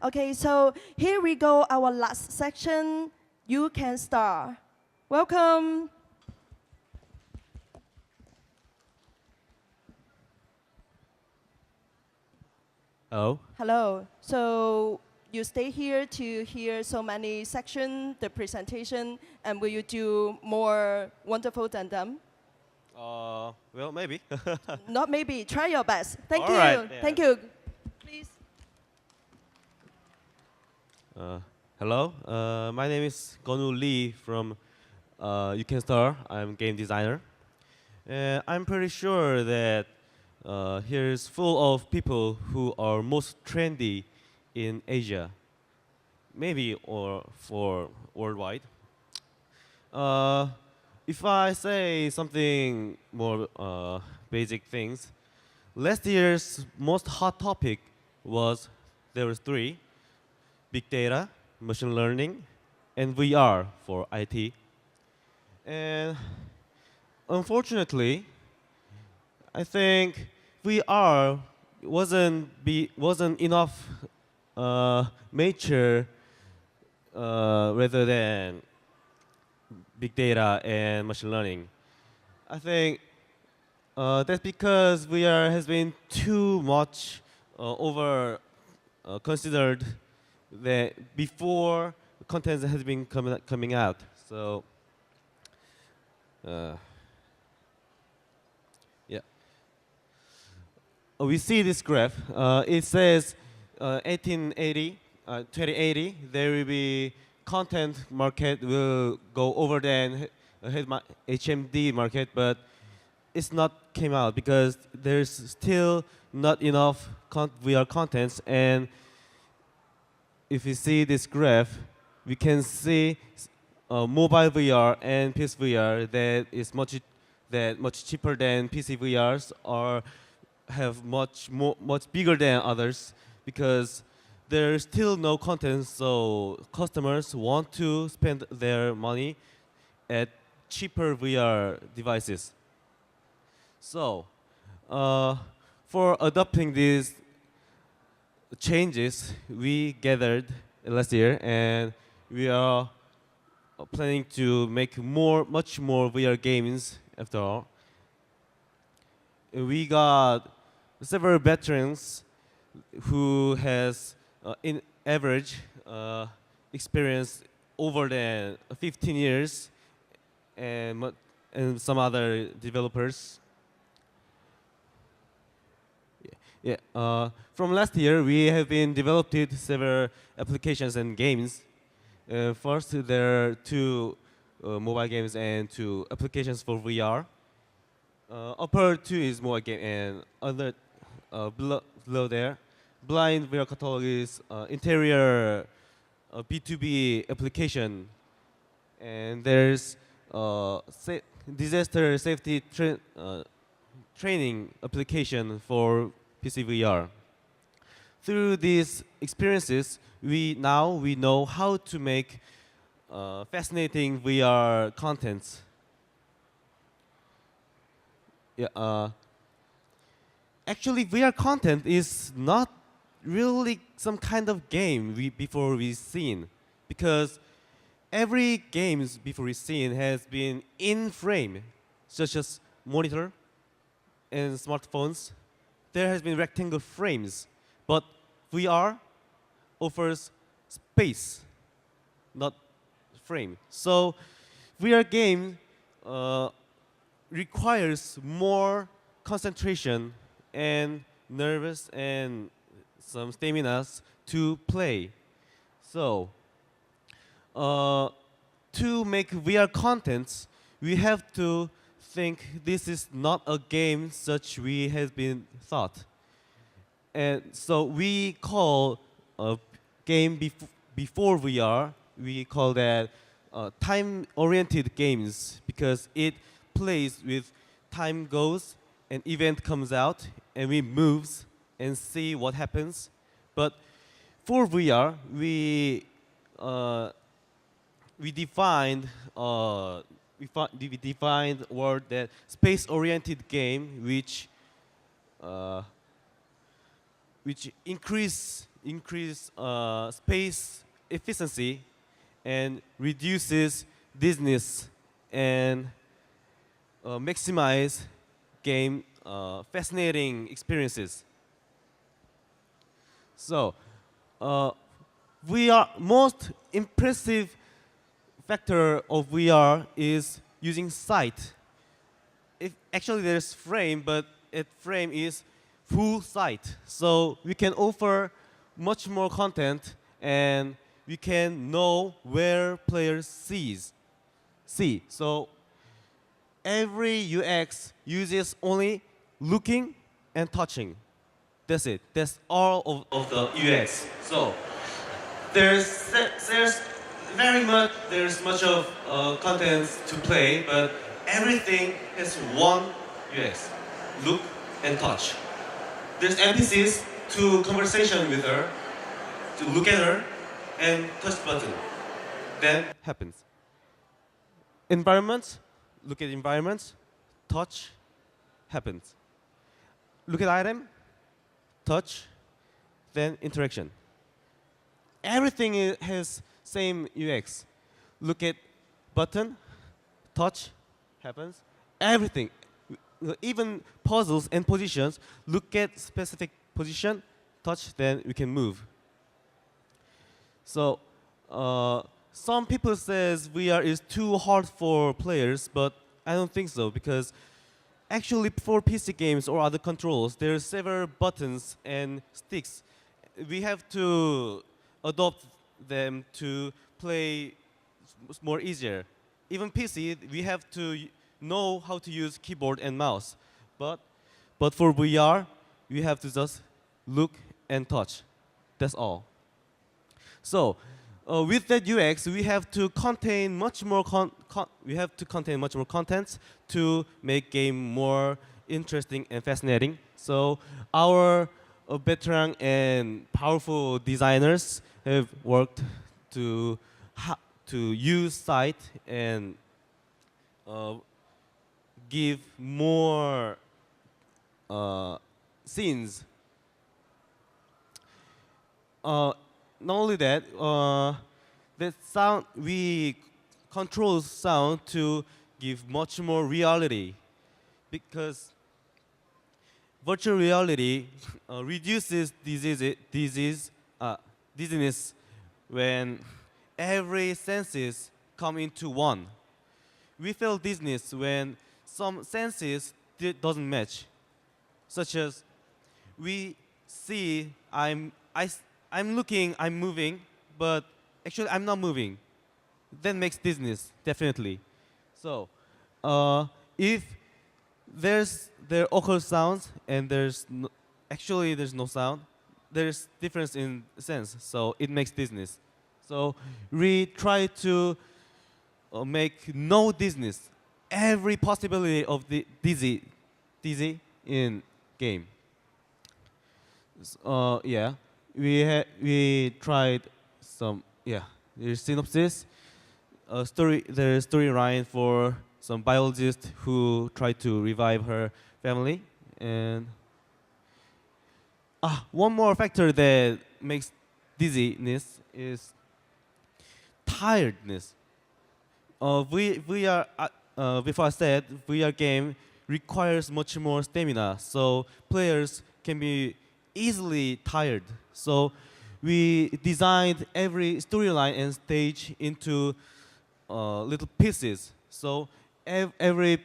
Okay, so here we go, our last section, Youcanstar. Welcome. Oh, Hello. So you stay here to hear so many sections, the presentation, and will you do more wonderful than them? well, maybe. Not maybe, try your best. Thank All right. you. Yeah. Thank you. Please. Uh, hello. My name is Gonu Lee from Youcanstar. I'm game designer. And I'm pretty sure that here is full of people who are most trendy in Asia, maybe or for worldwide. Uh, if I say something more basic things, last year's most hot topic was there was three: big data, machine learning, and VR for IT. And unfortunately, I think VR wasn't enough mature rather than big data and machine learning. I think that's because VR has been too much over considered that before content has been coming out. So, uh, yeah. We see this graph. It says 1880, 2080, there will be content market will go over than HMD market, but it's not came out because there's still not enough VR contents. And if you see this graph, we can see mobile VR and PC VR that much cheaper than PC VRs or have much bigger than others because there's still no content, so customers want to spend their money at cheaper VR devices. So, for adopting these changes, we gathered last year, and we are planning to make much more VR games. After all, we got several veterans who has, in average, experience over than 15 years, and some other developers. Yeah. From last year, we have been developed several applications and games. First, there are two mobile games and two applications for VR. Upper two is mobile game, and other below there, blind VR catalog is interior B2B application, and there's disaster safety training application for PC VR. Through these experiences, we know how to make fascinating VR contents. Yeah, actually, VR content is not really some kind of game before we've seen, because every games before we've seen has been in frame, such as monitor and smartphones. There has been rectangle frames, but VR offers space, not frame. So VR game requires more concentration and nervous and some stamina to play. So to make VR contents, we have to think this is not a game such we have been thought. And so we call a game before VR, we call that time-oriented games because it plays with time goes, an event comes out, and we moves and see what happens. But for VR, we defined we defined a word that space-oriented game, which increase increase space efficiency and reduces dizziness and maximize game fascinating experiences. So, VR most impressive factor of VR is using sight. If actually there's frame, but it frame is full sight. So we can offer much more content and we can know where players see. So every UX uses only looking and touching. That's it. That's all of the UX. So there's there's much of contents to play, but everything has one UX: look and touch. There's NPCs to conversation with her, to look at her, and touch button. Then happens. Environment, look at environment, touch, happens. Look at item, touch, then interaction. Everything has same UX. Look at button, touch, happens. Everything, even puzzles and positions. Look at specific position, touch, then we can move. So some people says VR is too hard for players, but I don't think so because actually for PC games or other controls, there are several buttons and sticks. We have to adopt them to play more easier. Even PC, we have to know how to use keyboard and mouse. But for VR, we have to just look and touch. That's all. So with that UX, we have to contain much more contents to make game more interesting and fascinating. So our veteran and powerful designers have worked to use sight and give more scenes. Not only that, that sound we control sound to give much more reality, because virtual reality reduces dizziness when every senses come into one. We feel dizziness when some senses doesn't match, such as we see I'm looking, I'm moving, but actually I'm not moving. That makes dizziness, definitely. So if there occur sounds and there's no sound, there's difference in sense, so it makes dizziness. So we try to make no dizziness, every possibility of the dizzy in game. Yeah, we tried some, yeah. There's synopsis, there's storyline for some biologist who tried to revive her family, and one more factor that makes dizziness is tiredness. Before I said, VR game requires much more stamina, so players can be easily tired. So we designed every storyline and stage into little pieces. So every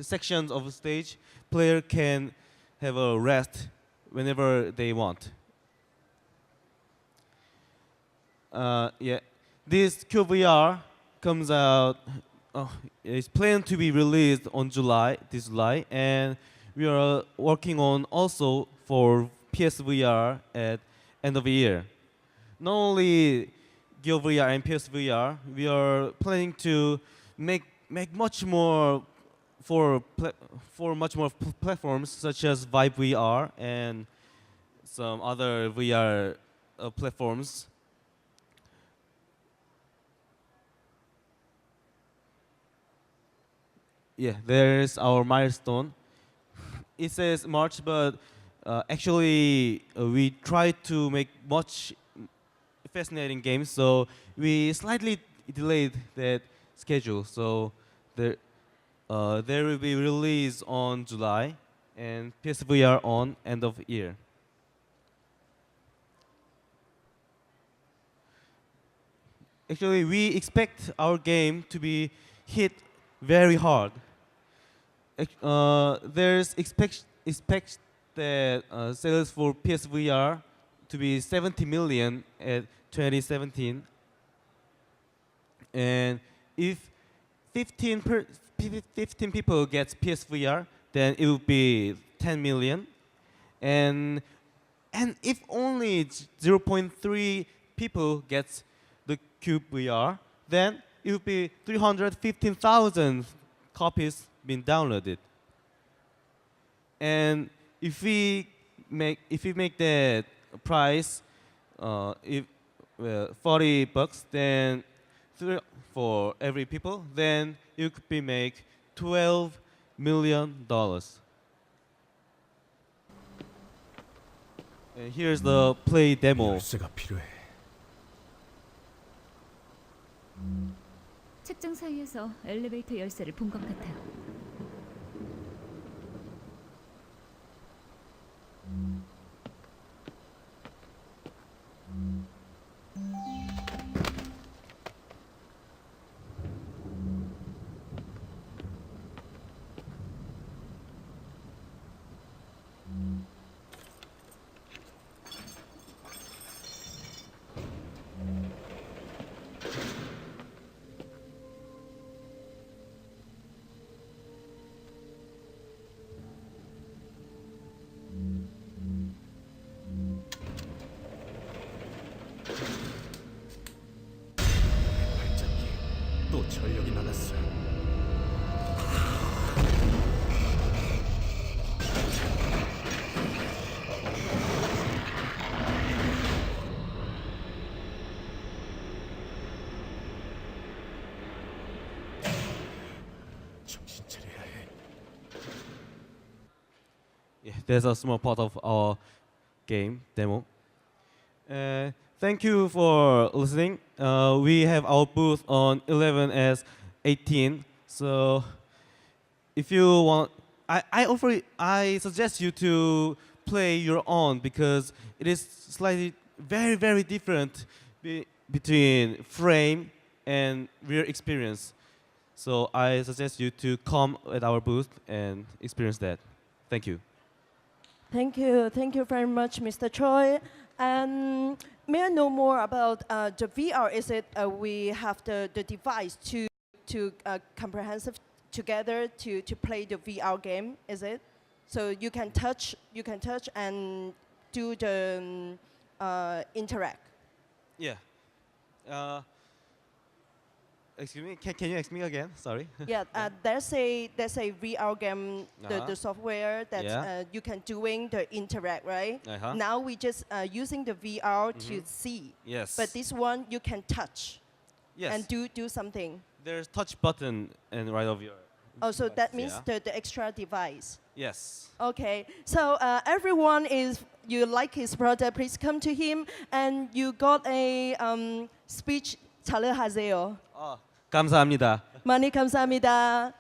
section of the stage, player can have a rest whenever they want. Yeah, this QVR comes out. It's planned to be released on this July, and we are working on also for PSVR at end of the year. Not only GeoVR and PSVR, we are planning to make much more for much more platforms such as Vive VR and some other VR platforms. Yeah, there's our milestone. It says March, but Actually, we tried to make much fascinating games, so we slightly delayed that schedule. So there will be release on July and PSVR on end of year. Actually, we expect our game to be hit very hard. There's expect that sales for PSVR to be 70 million at 2017, and if 15 people gets PSVR, then it will be 10 million, and if only 0.3 people gets the Cube VR, then it will be 315,000 copies been downloaded. And if we make that price, if $40, then for every people, then you could be make $12 million. And here's the play demo. 열쇠가 필요해. 책장 사이에서 엘리베이터 열쇠를 본 것 같아요. 발전기 또 전력이 나갔어. 정신 차려야 해. Yeah, there's a small part of our game demo. Thank you for listening. We have our booth on 11S18. So if you want, I suggest you to play your own because it is slightly very different between frame and real experience. So I suggest you to come at our booth and experience that. Thank you. Thank you very much, Mr. Choi. And may I know more about the VR? Is it we have the device to comprehensive together to play the VR game? Is it? So you can touch and do the interact. Yeah. Excuse me. Can you ask me again? Sorry. Yeah. There's a VR game, Uh-huh. the software that Yeah. you can doing the interact, right? Uh-huh. Now we just using the VR to see. Yes. But this one you can touch yes. and do something. There's touch button and right of your. Oh, so that means Yeah. the extra device. Yes. Okay, so everyone you like his product, please come to him. And you got a speech. 잘하세요. 감사합니다. 많이 감사합니다.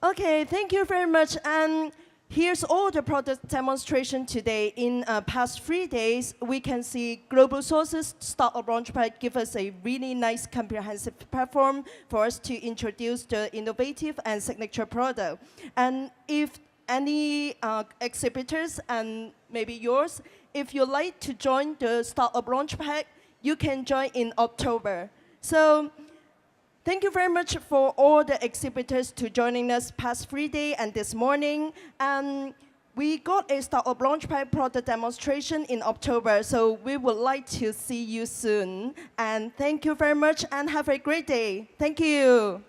Okay, thank you very much. And here's all the product demonstration today. In past 3 days, we can see Global Sources Startup Launchpad give us a really nice comprehensive platform for us to introduce the innovative and signature product. And if any exhibitors and maybe yours, if you like to join the Startup Launchpad, you can join in October. So thank you very much for all the exhibitors to joining us past 3 days and this morning. And we got a Startup Launchpad product demonstration in October, so we would like to see you soon. And thank you very much and have a great day. Thank you.